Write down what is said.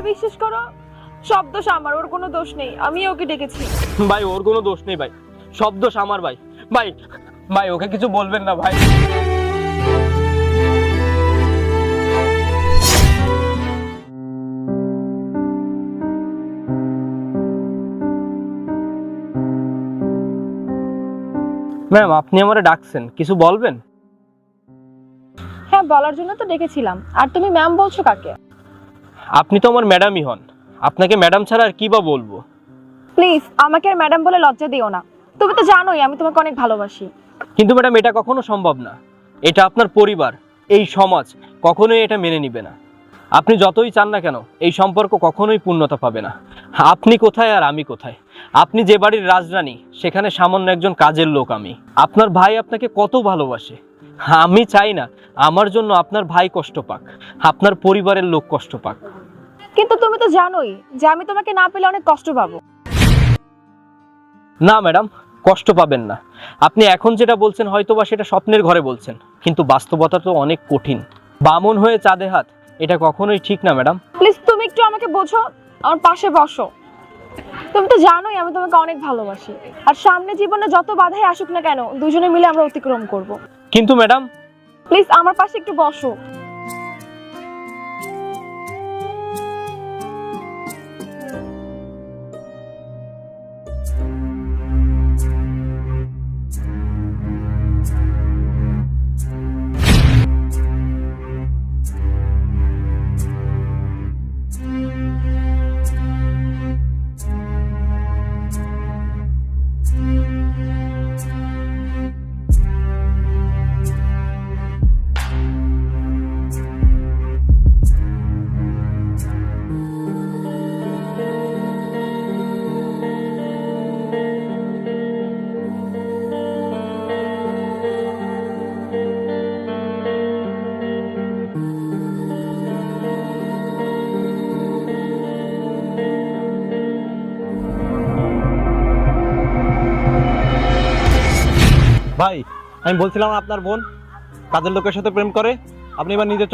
বিশ্বাস করো, সব দোষ আমার, ওর কোনো দোষ নেই, আমি ওকে ডেকেছি। ভাই ওর কোনো দোষ নেই ভাই, সব দোষ আমার ভাই। ভাই ভাই ওকে কিছু বলবেন না ভাই। ম্যাম আপনি আমারে ডাকছেন, কিছু বলবেন? হ্যাঁ, বলার জন্য তো ডেকেছিলাম। আর তুমি ম্যাম বলছো কাকে? আপনি তো আমার ম্যাডামই হন, আপনাকে ম্যাডাম ছাড়া আর কি বা বলবো। প্লিজ আমাকে আর ম্যাডাম বলে লজ্জা দিও না। তুমি তো জানোই আমি তোমাকে অনেক ভালোবাসি। কিন্তু ম্যাডাম এটা কখনো সম্ভব না, এটা আপনার পরিবার, এই সমাজ কখনোই এটা মেনে নিবে না। আপনি যতই চান না কেন এই সম্পর্ক কখনোই পূর্ণতা পাবে না। আপনি কোথায় আর আমি কোথায়? আপনি যে বাড়ির রাজরানী সেখানে সামান্য একজন কাজের লোক আমি। আপনার ভাই আপনাকে কত ভালোবাসে, আমি চাই না আমার জন্য আপনার ভাই কষ্ট পাক, আপনার পরিবারের লোক কষ্ট পাক। কিন্তু তুমি তো জানোই যে আমি তোমাকে না পেলে অনেক কষ্ট পাবো। না ম্যাডাম, কষ্ট পাবেন না। আপনি এখন যেটা বলছেন হয়তোবা সেটা স্বপ্নের ঘরে বলছেন, কিন্তু বাস্তবতা তো অনেক কঠিন। বামন হয়ে চাঁদে হাত, এটা কখনোই ঠিক না ম্যাডাম। প্লিজ তুমি একটু আমাকে বোঝো, আমার পাশে বসো। তুমি তো জানোই আমি তোমাকে অনেক ভালোবাসি, আর সামনে জীবনে যত বাধাই আসুক না কেন দুজনে মিলে আমরা অতিক্রম করব। কিন্তু ম্যাডাম, প্লিজ আমার পাশে একটু বসো। ভাই, আমি বলছিলাম আপনার বোন কাজের লোকের সাথে প্রেম করে, আপনি এবার নিজের